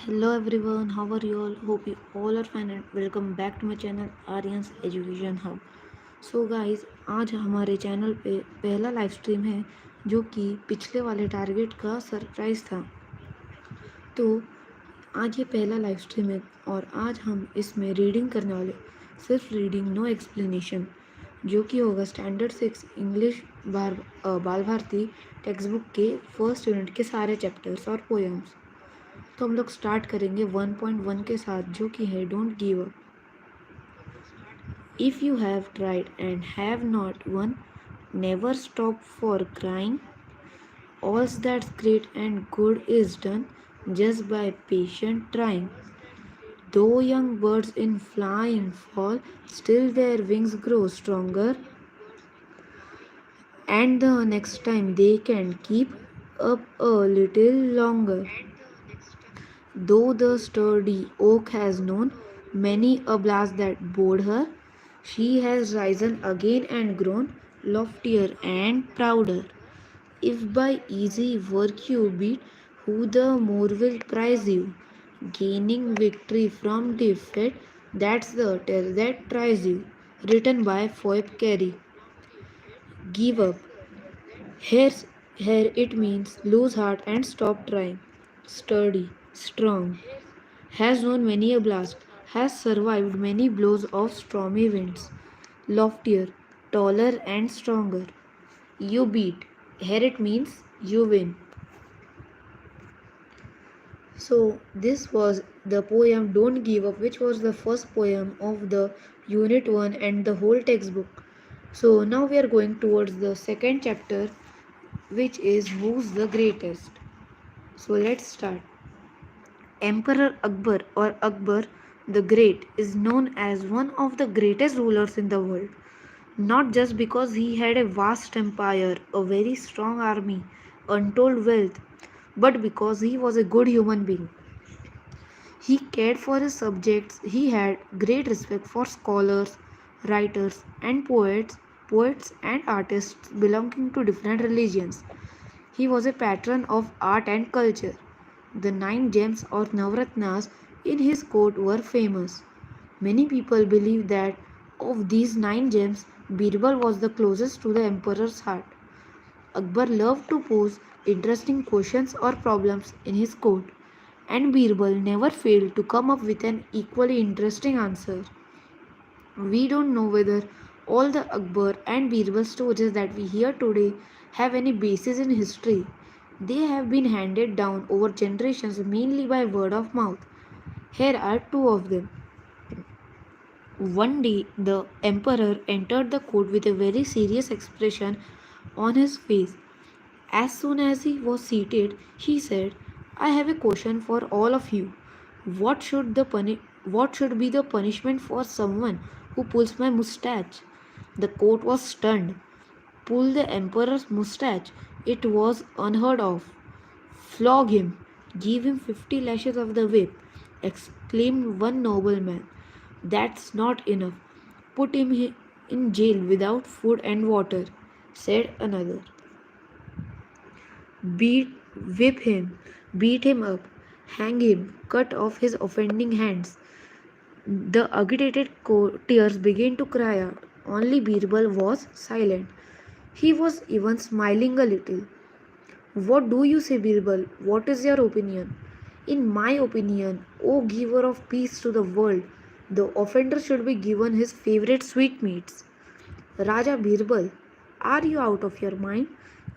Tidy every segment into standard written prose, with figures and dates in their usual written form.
Hello everyone, how are you all? Hope you all are fine and welcome back to my channel Aryans education hub. So guys, आज हमारे channel पे पहला live stream है जो कि पिछले वाले टारगेट का सरप्राइज था। तो आज ये पहला लाइव स्ट्रीम है और आज हम इसमें रीडिंग करने वाले, सिर्फ रीडिंग नो एक्सप्लेनेशन, जो कि होगा स्टैंडर्ड 6 इंग्लिश बाल भारती टेक्स्ट बुक के फर्स्ट यूनिट के सारे चैप्टर्स और पोएम्स। तो हम लोग स्टार्ट करेंगे 1.1 के साथ, जो कि है don't give up. If you have tried and have not one, never stop for crying. All's that's great and good is done just by patient trying. Though young birds in flying fall, still their wings grow stronger, and the next time they can keep up a little longer. Though the sturdy oak has known many a blast that bored her, she has risen again and grown loftier and prouder. If by easy work you beat, who the more will prize you? Gaining victory from defeat, that's the tale that tries you. Written by Phoebe Carey. Give up. Here it means lose heart and stop trying. Sturdy, strong, has known many a blast, has survived many blows of stormy winds. Loftier, taller, and stronger. You beat. Here it means you win. So, this was the poem Don't Give Up, which was the first poem of the Unit 1 and the whole textbook. So, now we are going towards the second chapter, which is Who's the Greatest. So, let's start. Emperor Akbar or Akbar the Great is known as one of the greatest rulers in the world, not just because he had a vast empire, a very strong army, untold wealth, but because he was a good human being. He cared for his subjects, he had great respect for scholars, writers, and poets and artists belonging to different religions. He was a patron of art and culture. The 9 gems or Navratnas in his court were famous. Many people believe that of these 9 gems, Birbal was the closest to the emperor's heart. Akbar loved to pose interesting questions or problems in his court, and Birbal never failed to come up with an equally interesting answer. We don't know whether all the Akbar and Birbal stories that we hear today have any basis in history. They have been handed down over generations mainly by word of mouth. Here are two of them. One day, the emperor entered the court with a very serious expression on his face. As soon as he was seated, he said, I have a question for all of you. What should be the punishment for someone who pulls my mustache? The court was stunned. Pull the emperor's mustache? It was unheard of. Flog him. Give him 50 lashes of the whip, exclaimed one nobleman. That's not enough. Put him in jail without food and water, said another. Beat, whip him, beat him up, hang him, cut off his offending hands. The agitated courtiers began to cry out. Only Birbal was silent. He was even smiling a little. What do you say, Birbal? What is your opinion? In my opinion, O giver of peace to the world, the offender should be given his favorite sweetmeats. Raja Birbal, are you out of your mind?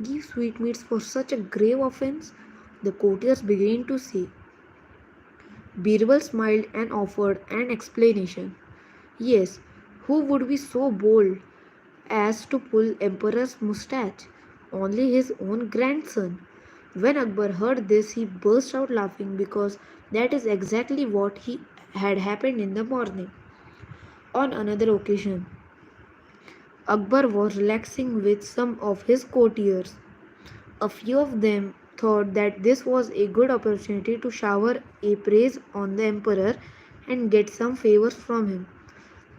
Give sweetmeats for such a grave offense? The courtiers began to say. Birbal smiled and offered an explanation. Yes, who would be so bold as to pull emperor's moustache? Only his own grandson. When Akbar heard this, he burst out laughing because that is exactly what had happened in the morning. On another occasion, Akbar was relaxing with some of his courtiers. A few of them thought that this was a good opportunity to shower a praise on the emperor and get some favors from him.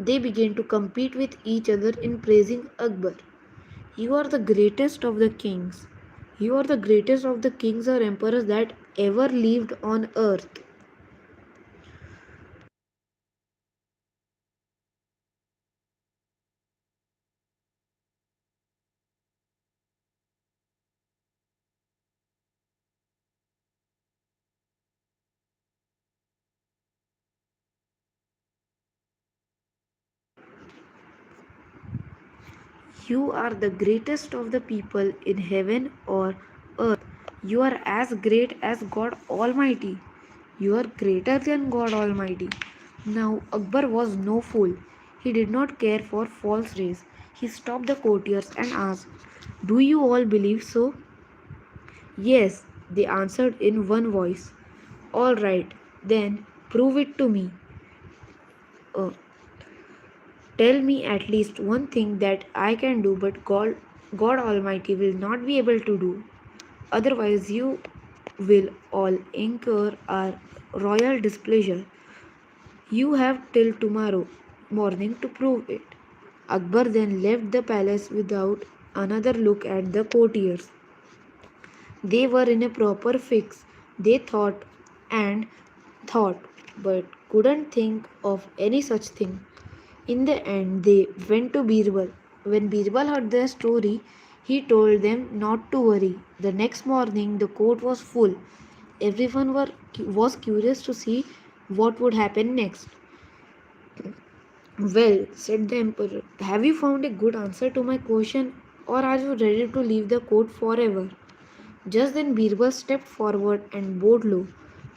They began to compete with each other in praising Akbar. You are the greatest of the kings. You are the greatest of the kings or emperors that ever lived on earth. You are the greatest of the people in heaven or earth. You are as great as God Almighty. You are greater than God Almighty. Now, Akbar was no fool. He did not care for false praise. He stopped the courtiers and asked, "Do you all believe so?" "Yes," they answered in one voice. "All right, then prove it to me. Uh, Tell me at least one thing that I can do, but God Almighty will not be able to do. Otherwise, you will all incur our royal displeasure. You have till tomorrow morning to prove it." Akbar then left the palace without another look at the courtiers. They were in a proper fix. They thought and thought, but couldn't think of any such thing. In the end, they went to Birbal. When Birbal heard their story, he told them not to worry. The next morning, the court was full. Was curious to see what would happen next. "Well," said the emperor, "have you found a good answer to my question, or are you ready to leave the court forever?" Just then Birbal stepped forward and bowed low.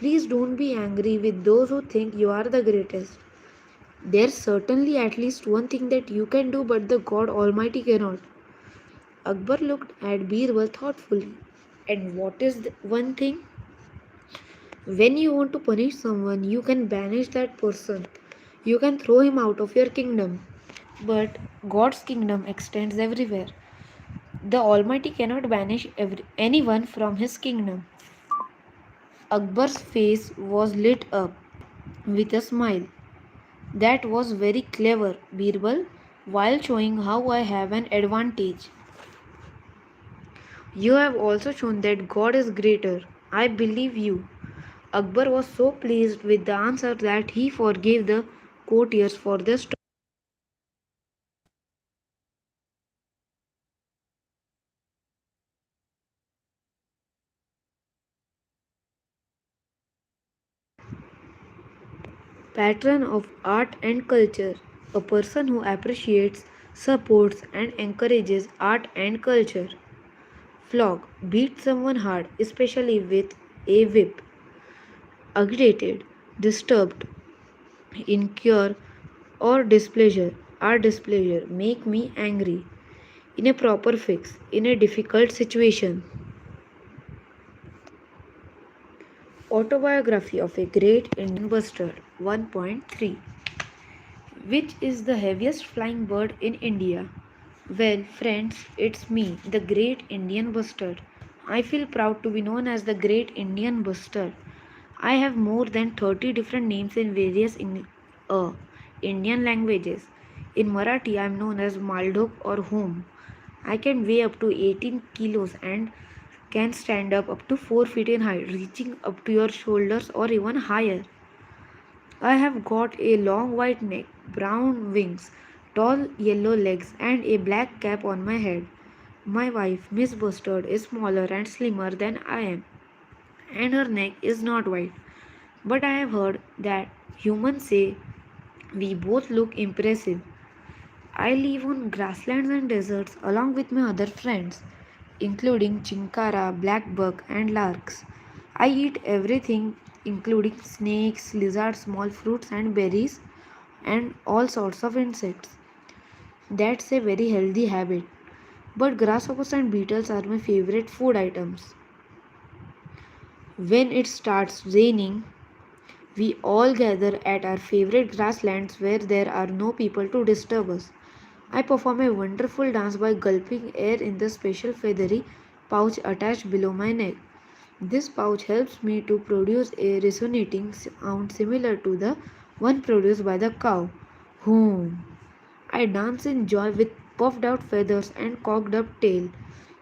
"Please don't be angry with those who think you are the greatest. There's certainly at least one thing that you can do, but the God Almighty cannot." Akbar looked at Birbal thoughtfully. "And what is the one thing?" "When you want to punish someone, you can banish that person. You can throw him out of your kingdom. But God's kingdom extends everywhere. The Almighty cannot banish anyone from his kingdom." Akbar's face was lit up with a smile. "That was very clever, Birbal. While showing how I have an advantage, you have also shown that God is greater. I believe you." Akbar was so pleased with the answer that he forgave the courtiers for the patron of art and culture, a person who appreciates, supports, and encourages art and culture. Flog, beat someone hard, especially with a whip. Agitated, disturbed, incur, or displeasure. Our displeasure make me angry. In a proper fix, in a difficult situation. Autobiography of a Great Indian Bustard 1.3. Which is the heaviest flying bird in India? Well, friends, it's me, the Great Indian Bustard. I feel proud to be known as the Great Indian Bustard. I have more than 30 different names in various Indian languages. In Marathi, I am known as Maldok or Home. I can weigh up to 18 kilos and can stand up to 4 feet in height, reaching up to your shoulders or even higher. I have got a long white neck, brown wings, tall yellow legs, and a black cap on my head. My wife, Miss Bustard, is smaller and slimmer than I am, and her neck is not white. But I have heard that humans say we both look impressive. I live on grasslands and deserts along with my other friends, including chinkara, blackbuck, and larks. I eat everything, including snakes, lizards, small fruits, and berries, and all sorts of insects. That's a very healthy habit. But grasshoppers and beetles are my favorite food items. When it starts raining, we all gather at our favorite grasslands where there are no people to disturb us. I perform a wonderful dance by gulping air in the special feathery pouch attached below my neck. This pouch helps me to produce a resonating sound similar to the one produced by the cow. Whom I dance in joy with puffed out feathers and cocked up tail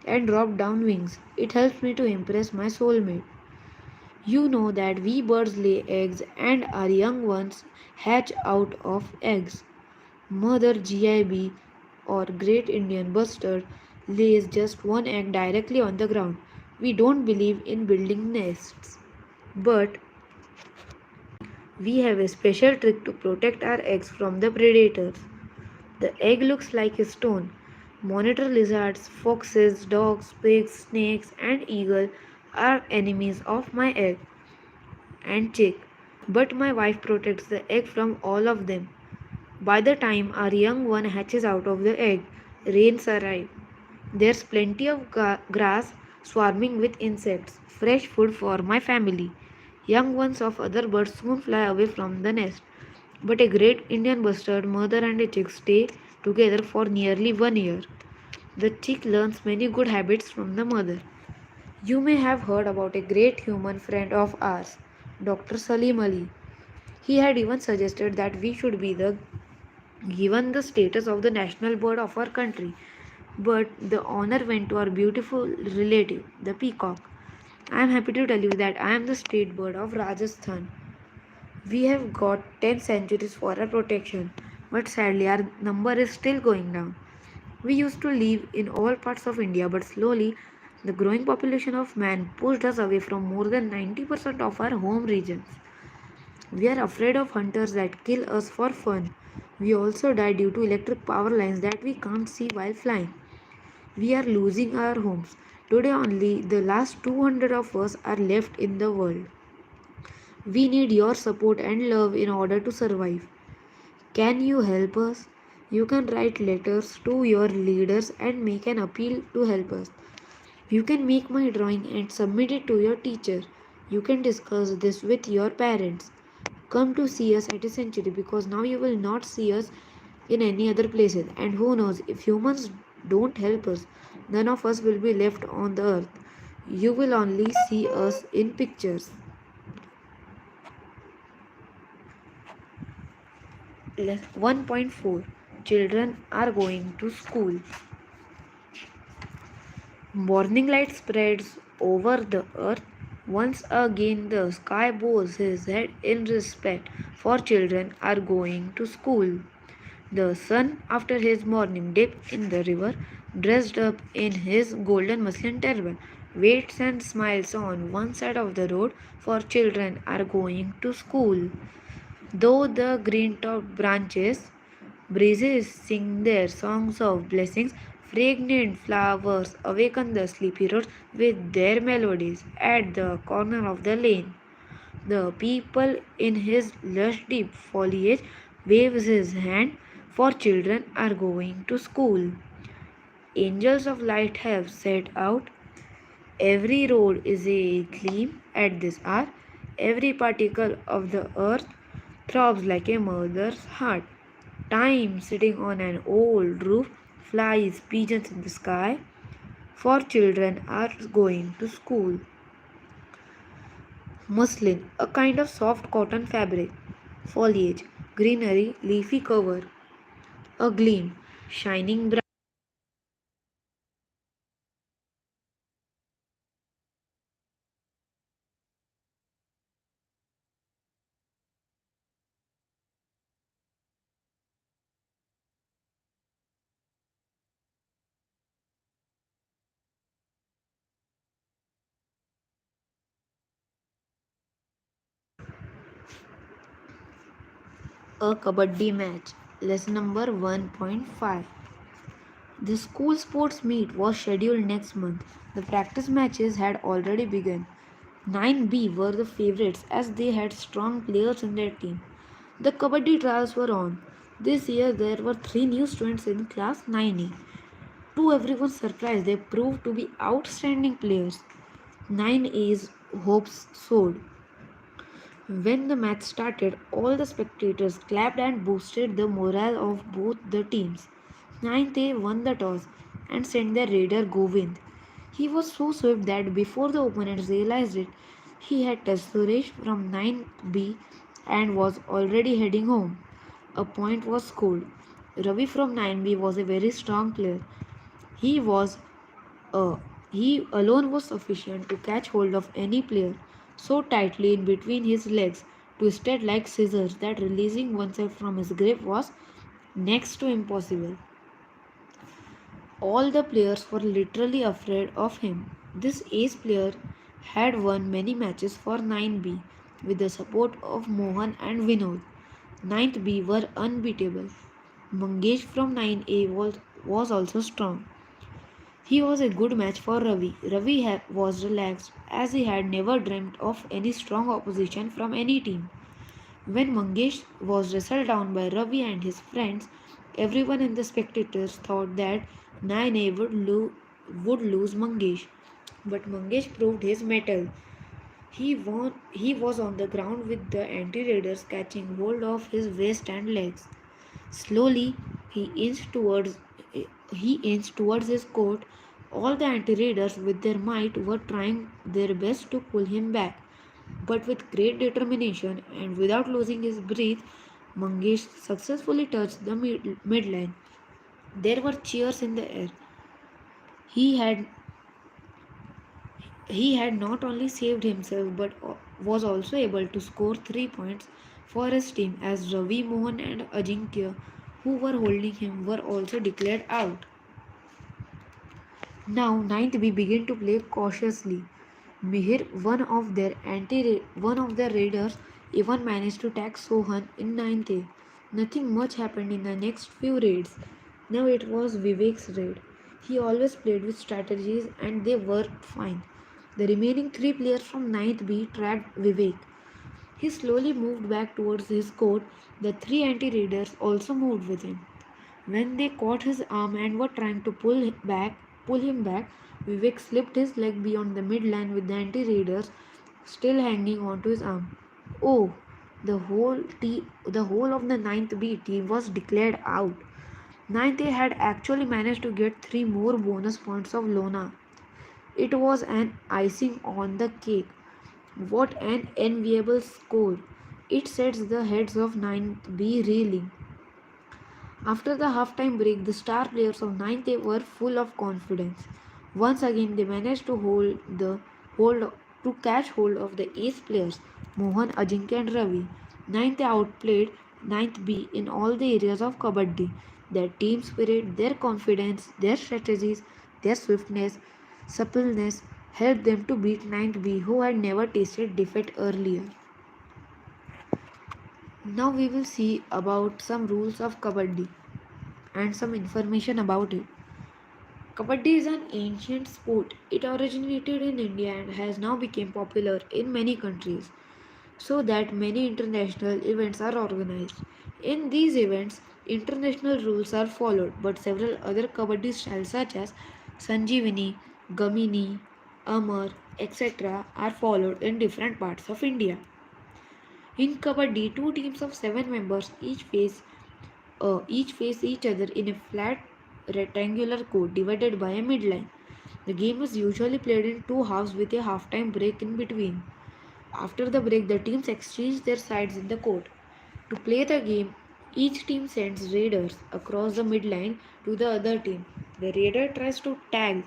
and dropped down wings. It helps me to impress my soulmate. You know that we birds lay eggs and our young ones hatch out of eggs. Mother GIB or Great Indian Bustard lays just one egg directly on the ground. We don't believe in building nests, but we have a special trick to protect our eggs from the predators. The egg looks like a stone. Monitor lizards, foxes, dogs, pigs, snakes, and eagle are enemies of my egg and chick. But my wife protects the egg from all of them. By the time our young one hatches out of the egg, rains arrive. There's plenty of grass swarming with insects, fresh food for my family. Young ones of other birds soon fly away from the nest. But a great Indian bustard mother and a chick stay together for nearly 1 year. The chick learns many good habits from the mother. You may have heard about a great human friend of ours, Dr. Salim Ali. He had even suggested that we should be given the status of the national bird of our country. But the honor went to our beautiful relative, the peacock. I am happy to tell you that I am the state bird of Rajasthan. We have got 10 centuries for our protection, but sadly our number is still going down. We used to live in all parts of India, but slowly the growing population of man pushed us away from more than 90% of our home regions. We are afraid of hunters that kill us for fun. We also die due to electric power lines that we can't see while flying. We are losing our homes. Today only the last 200 of us are left in the world. We need your support and love in order to survive. Can you help us? You can write letters to your leaders and make an appeal to help us. You can make my drawing and submit it to your teacher. You can discuss this with your parents. Come to see us at a century because now you will not see us in any other places. And who knows, if humans don't help us, none of us will be left on the earth. You will only see us in pictures. 1.4 Children are going to school. Morning light spreads over the earth. Once again, the sky bows his head in respect, for children are going to school. The sun, after his morning dip in the river, dressed up in his golden muslin turban, waits and smiles on one side of the road, for children are going to school. Though the green-topped branches, breezes sing their songs of blessings, fragrant flowers awaken the sleepy roads with their melodies. At the corner of the lane, the people in his lush deep foliage waves his hand, for children are going to school. Angels of light have set out. Every road is a gleam at this hour. Every particle of the earth throbs like a mother's heart. Time sitting on an old roof flies pigeons in the sky, for children are going to school. Muslin, a kind of soft cotton fabric. Foliage, greenery, leafy cover. A gleam, shining bright. A kabaddi match. Lesson number 1.5. The school sports meet was scheduled next month. The practice matches had already begun. 9B were the favorites as they had strong players in their team. The kabaddi trials were on. This year there were three new students in class 9A. To everyone's surprise, they proved to be outstanding players. 9A's hopes soared. When the match started, all the spectators clapped and boosted the morale of both the teams. Ninth A won the toss and sent their raider Govind. He was so swift that before the opponents realized it, he had touched Suresh from 9B and was already heading home. A point was scored. Ravi from 9B was a very strong player. He was uh, he alone was sufficient to catch hold of any player so tightly in between his legs, twisted like scissors, that releasing oneself from his grip was next to impossible. All the players were literally afraid of him. This ace player had won many matches for 9B with the support of Mohan and Vinod. 9th B were unbeatable. Mangesh from 9A was also strong. He was a good match for Ravi. Ravi was relaxed as he had never dreamt of any strong opposition from any team. When Mangesh was wrestled down by Ravi and his friends, everyone in the spectators thought that 9A would lose Mangesh. But Mangesh proved his mettle. He won. He was on the ground with the anti-raiders catching hold of his waist and legs. Slowly, he inched towards he inched towards his court. All the anti-raiders, with their might, were trying their best to pull him back. But with great determination and without losing his breath, Mangesh successfully touched the midline. There were cheers in the air. He had he had not only saved himself but was also able to score 3 points for his team as Ravi, Mohan and Ajinkya, who were holding him, were also declared out. Now, ninth B began to play cautiously. Mihir, one of their raiders, even managed to tag Sohan in ninth A. Nothing much happened in the next few raids. Now it was Vivek's raid. He always played with strategies and they worked fine. The remaining three players from ninth B tracked Vivek. He slowly moved back towards his court. The three anti-raiders also moved with him. When they caught his arm and were trying to pull him back, Vivek slipped his leg beyond the midline with the anti-raiders still hanging onto his arm. Oh, the whole of the ninth B team was declared out. Ninth A had actually managed to get 3 more bonus points of Lona. It was an icing on the cake. What an enviable score! It sets the heads of ninth B reeling. After the halftime break, the star players of 9th A were full of confidence. Once again, they managed to hold catch hold of the ace players Mohan, Ajinkya, and Ravi. 9th A outplayed 9th B in all the areas of kabaddi. Their team spirit, their confidence, their strategies, their swiftness, suppleness helped them to beat 9th B, who had never tasted defeat earlier. Now we will see about some rules of kabaddi and some information about it. Kabaddi is an ancient sport. It originated in India and has now become popular in many countries, so that many international events are organized. In these events, international rules are followed, but several other kabaddi styles such as Sanjeevani, Gamini, Amar, etc. are followed in different parts of India. In kabaddi, two teams of 7 members each face each other in a flat rectangular court divided by a midline. The game is usually played in two halves with a halftime break in between. After the break, the teams exchange their sides in the court. To play the game, each team sends raiders across the midline to the other team. The raider tries to tag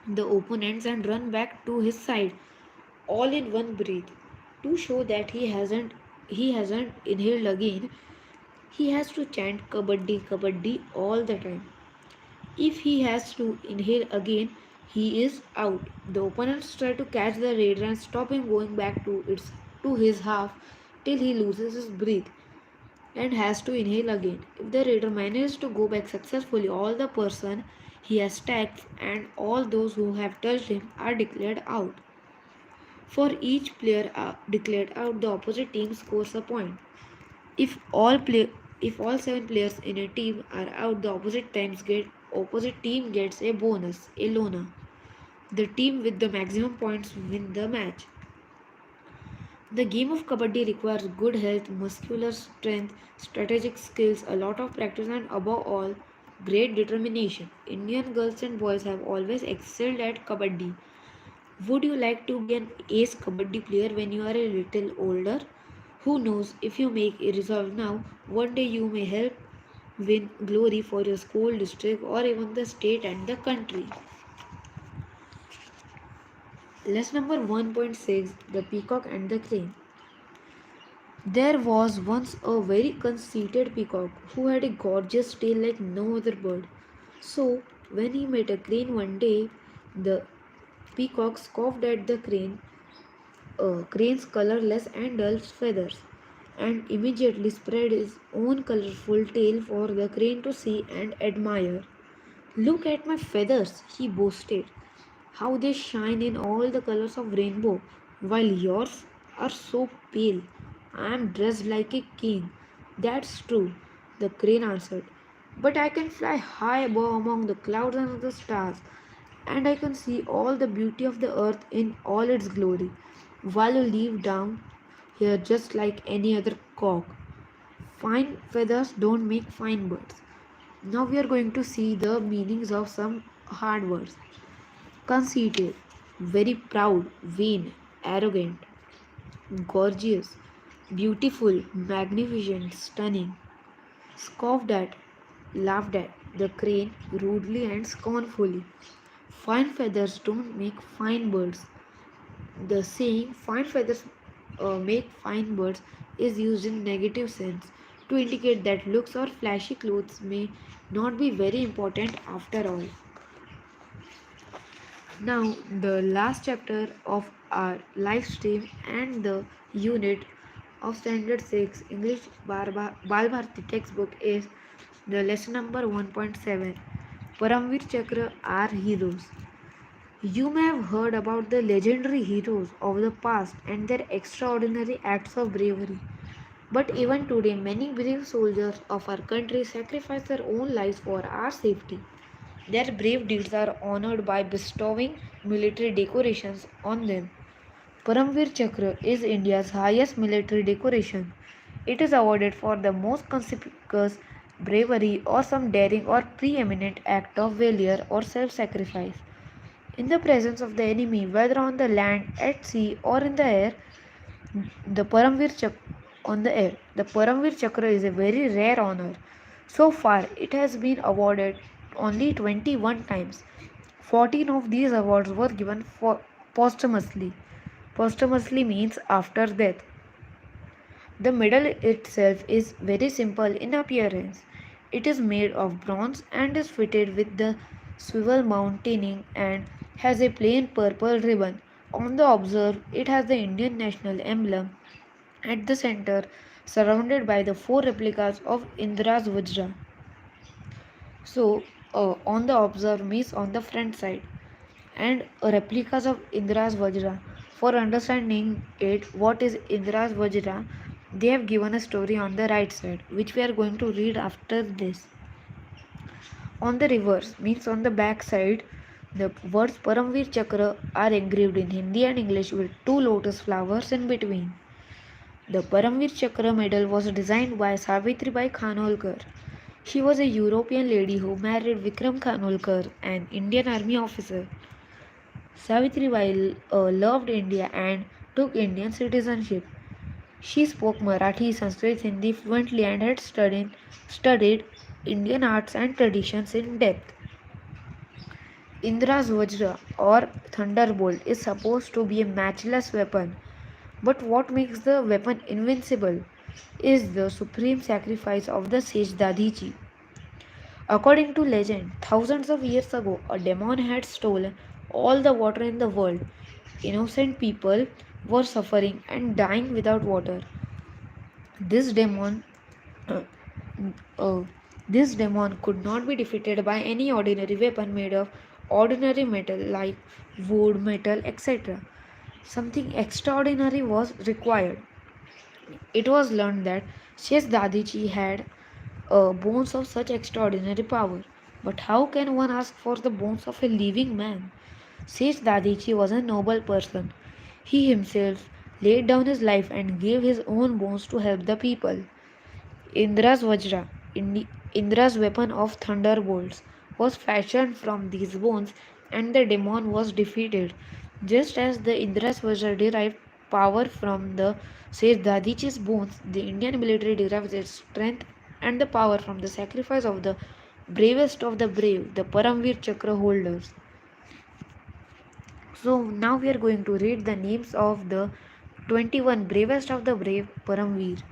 the opponents and run back to his side all in one breath. To show that he hasn't inhaled again, he has to chant kabaddi kabaddi all the time. If he has to inhale again, he is out. The opponents try to catch the raider and stop him going back to his half till he loses his breath and has to inhale again. If the raider manages to go back successfully, all the person he has tagged and all those who have touched him are declared out. For each player declared out, the opposite team scores a point. If all play if all 7 players in a team are out, the opposite team gets a bonus, a Lona. The team with the maximum points win the match. The game of kabaddi requires good health, muscular strength, strategic skills, a lot of practice, and above all, great determination. Indian girls and boys have always excelled at kabaddi. Would you like to be an ace kabaddi player when you are a little older? Who knows, if you make a resolve now, one day you may help win glory for your school, district, or even the state and the country. Lesson number 1.6, The Peacock and the Crane. There was once a very conceited peacock who had a gorgeous tail like no other bird. So, when he met a crane one day, the peacock scoffed at the crane's colorless and dull feathers, and immediately spread his own colorful tail for the crane to see and admire. Look at my feathers, he boasted. How they shine in all the colors of rainbow, while yours are so pale. I am dressed like a king. That's true, the crane answered. But I can fly high above among the clouds and the stars, and I can see all the beauty of the earth in all its glory, while you live down here just like any other cock. Fine feathers don't make fine birds. Now we are going to see the meanings of some hard words. Conceited, very proud, vain, arrogant, gorgeous, beautiful, magnificent, stunning, scoffed at, laughed at, the crane rudely and scornfully. Fine feathers don't make fine birds. The saying fine feathers make fine birds is used in negative sense to indicate that looks or flashy clothes may not be very important after all. Now, the last chapter of our live stream and the unit of Standard 6 English Balbharti textbook is the lesson number 1.7 Paramvir Chakra are heroes. You may have heard about the legendary heroes of the past and their extraordinary acts of bravery. But even today, many brave soldiers of our country sacrifice their own lives for our safety. Their brave deeds are honored by bestowing military decorations on them. Paramvir Chakra is India's highest military decoration. It is awarded for the most conspicuous bravery or some daring or preeminent act of valor or self-sacrifice. In the presence of the enemy, whether on the land, at sea, or in the air, the Paramvir Chakra on the air. The Paramvir Chakra is a very rare honor. So far, it has been awarded only 21 times. 14 of these awards were given posthumously. Posthumously means after death. The medal itself is very simple in appearance. It is made of bronze and is fitted with the swivel mounting and has a plain purple ribbon. On the obverse, it has the Indian national emblem at the center, surrounded by the four replicas of Indra's Vajra. So, on the obverse means on the front side, and replicas of Indra's Vajra. For understanding it, what is Indra's Vajra, they have given a story on the right side, which we are going to read after this. On the reverse, means on the back side, the words Paramvir Chakra are engraved in Hindi and English with two lotus flowers in between. The Paramvir Chakra medal was designed by Savitribai Khanolkar. She was a European lady who married Vikram Khanolkar, an Indian army officer. Savitribai loved India and took Indian citizenship. She spoke Marathi, Sanskrit, Hindi fluently and had studied Indian arts and traditions in depth. Indra's Vajra or thunderbolt is supposed to be a matchless weapon, but what makes the weapon invincible is the supreme sacrifice of the sage Dadichi. According to legend, thousands of years ago, a demon had stolen all the water in the world. Innocent people were suffering and dying without water. This demon, uh, uh, this demon could not be defeated by any ordinary weapon made of ordinary metal like wood, metal, etc. Something extraordinary was required. It was learned that Shes Dadichi had bones of such extraordinary power. But how can one ask for the bones of a living man? Sage Dadichi was a noble person. He himself laid down his life and gave his own bones to help the people. Indra's Vajra, Indra's weapon of thunderbolts, was fashioned from these bones and the demon was defeated. Just as the Indra's Vajra derived power from the sage Dadichi's bones, the Indian military derives its strength and the power from the sacrifice of the bravest of the brave, the Paramvir Chakra holders. So now we are going to read the names of the 21 bravest of the brave Paramvir.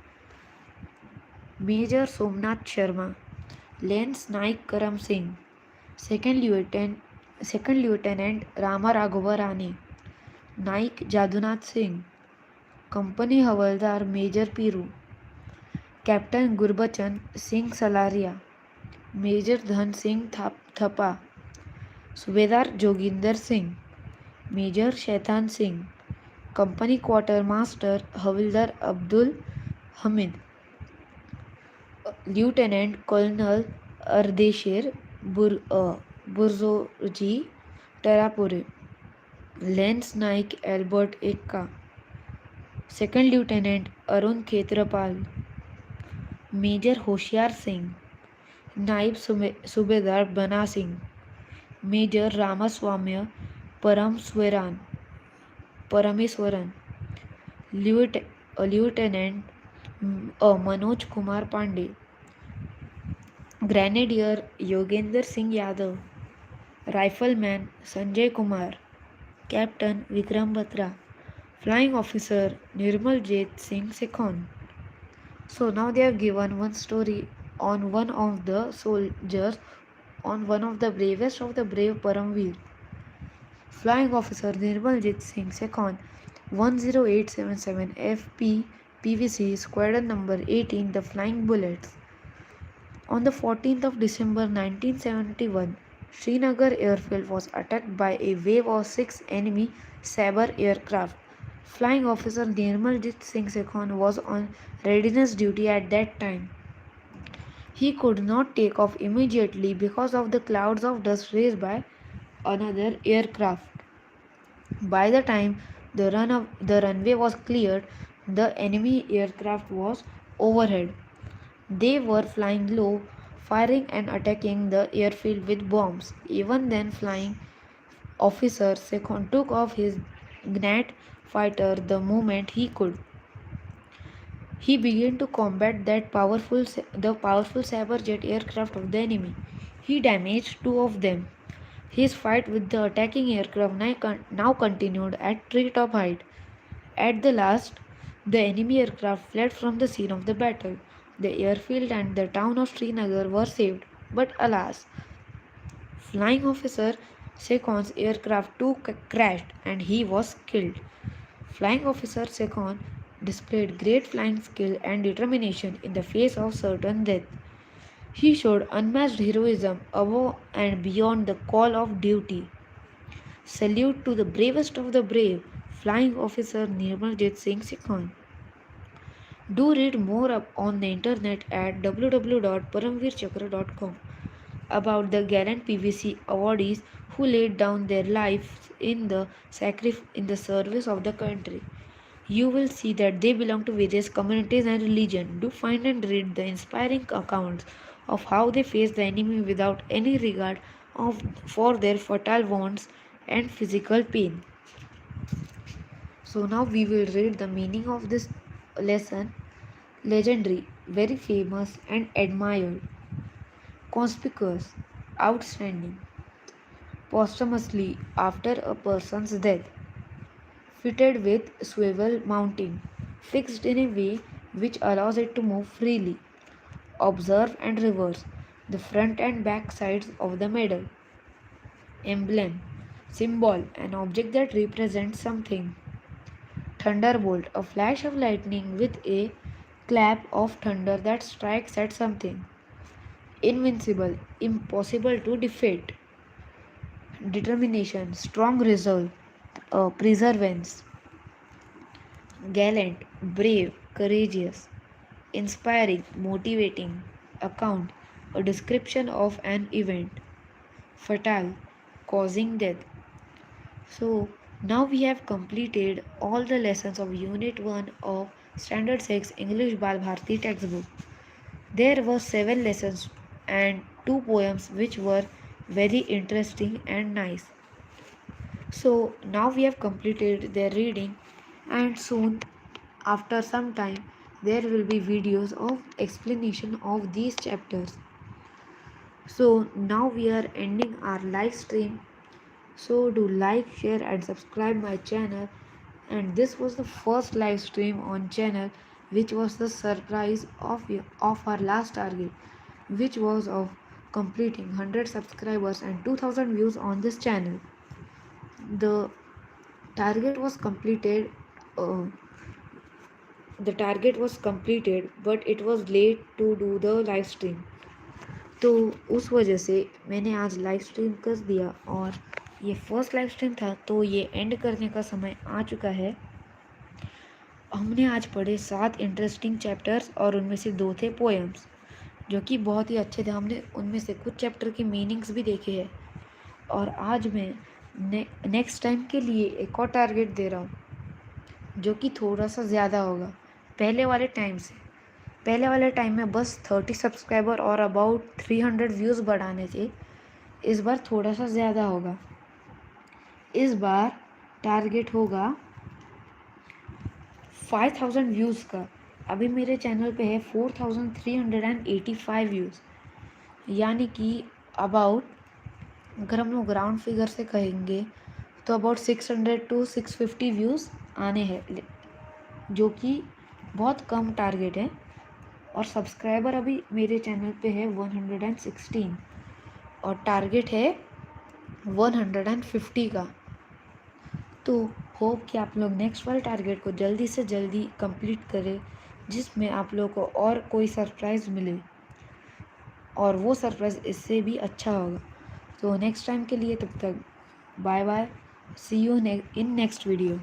Major Somnath Sharma, Lance Naik Karam Singh, Second Lieutenant Rama Raghava Rane, Naik Jadunath Singh, Company Havaldar Major Piru, Captain Gurbachan Singh Salaria, Major Dhan Singh Thapa, Subedar Joginder Singh, Major Shaitan Singh, Company Quartermaster Havildar Abdul Hamid, Lieutenant Colonel Ardeshir Burzorji Tarapure, Lance Naik Albert Ekka, Second Lieutenant Arun Khetrapal, Major Hoshiar Singh, Naib Subedar Bana Singh, Major Ramaswamy Parameswaran, Lieutenant Manoj Kumar Pandey, Grenadier Yogender Singh Yadav, Rifleman Sanjay Kumar, Captain Vikram Batra, Flying Officer Nirmaljit Singh Sekhon. So now they have given one story on one of the soldiers, on one of the bravest of the brave Paramveer. Flying Officer Nirmaljit Singh Sekhon, 10877 FP PVC Squadron number 18, the Flying Bullets. On the 14th of December 1971, Srinagar airfield was attacked by a wave of 6 enemy Sabre aircraft. Flying Officer Nirmaljit Singh Sekhon was on readiness duty at that time. He could not take off immediately because of the clouds of dust raised by another aircraft. By the time the runway was cleared, the enemy aircraft was overhead. They were flying low, firing and attacking the airfield with bombs. Even then, Flying Officer Second took off his Gnat fighter the moment he could. He began to combat the powerful Sabre jet aircraft of the enemy. He damaged 2 of them. His fight with the attacking aircraft now continued at treetop height. At the last, the enemy aircraft fled from the scene of the battle. The airfield and the town of Srinagar were saved, but alas, Flying Officer Sekhon's aircraft too crashed and he was killed. Flying Officer Sekhon displayed great flying skill and determination in the face of certain death. He showed unmatched heroism above and beyond the call of duty. Salute to the bravest of the brave, Flying Officer Nirmaljit Singh Sekhon. Do read more up on the internet at www.paramveerchakra.com about the gallant PVC awardees who laid down their lives in the service of the country. You will see that they belong to various communities and religions. Do find and read the inspiring accounts of how they faced the enemy without any regard for their fatal wounds and physical pain. So now we will read the meaning of this lesson. Legendary, very famous and admired. Conspicuous, outstanding. Posthumously, after a person's death. Fitted with swivel mounting, fixed in a way which allows it to move freely. Observe and reverse the front and back sides of the medal. Emblem, symbol, an object that represents something. Thunderbolt, a flash of lightning with a clap of thunder that strikes at something. Invincible, impossible to defeat. Determination, strong resolve, perseverance. Gallant, brave, courageous. Inspiring, motivating. Account, a description of an event. Fatal, causing death. So now we have completed all the lessons of Unit 1 of Standard 6 English Bal Bharti textbook. There were 7 lessons and 2 poems which were very interesting and nice. So now we have completed their reading, and soon after some time there will be videos of explanation of these chapters. So now we are ending our live stream. So do like, share and subscribe my channel. And this was the first live stream on channel, which was the surprise of our last target, which was of completing 100 subscribers and 2000 views on this channel. The target was completed. Uh, the target was completed, but it was late to do the live stream. तो उस वजह से मैंने आज live stream कर दिया, और ये फर्स्ट लाइव स्ट्रीम था तो ये एंड करने का समय आ चुका है। हमने आज पढ़े 7 इंटरेस्टिंग चैप्टर्स, और उनमें से 2 थे पोएम्स, जो कि बहुत ही अच्छे थे। हमने उनमें से कुछ चैप्टर की मीनिंग्स भी देखे हैं। और आज मैं नेक्स्ट टाइम के लिए एक और टारगेट दे रहा हूँ, जो कि थोड़ा सा ज़्यादा होगा पहले वाले टाइम से। पहले वाले टाइम में बस 30 सब्सक्राइबर और अबाउट 300 व्यूज़ बढ़ाने थे। इस बार थोड़ा सा ज़्यादा होगा। इस बार टारगेट होगा 5000 व्यूज़ का। अभी मेरे चैनल पे है 4385 व्यूज़, यानी कि अबाउट, अगर हम लोग राउंड फिगर से कहेंगे तो अबाउट 600 to 650 व्यूज़ आने हैं, जो कि बहुत कम टारगेट है। और सब्सक्राइबर अभी मेरे चैनल पे है 116, और टारगेट है 150 का। तो होप कि आप लोग नेक्स्ट वाले टारगेट को जल्दी से जल्दी कंप्लीट करें, जिसमें आप लोग को और कोई सरप्राइज़ मिले, और वो सरप्राइज़ इससे भी अच्छा होगा। तो नेक्स्ट टाइम के लिए तब तक bye bye, see you in next video.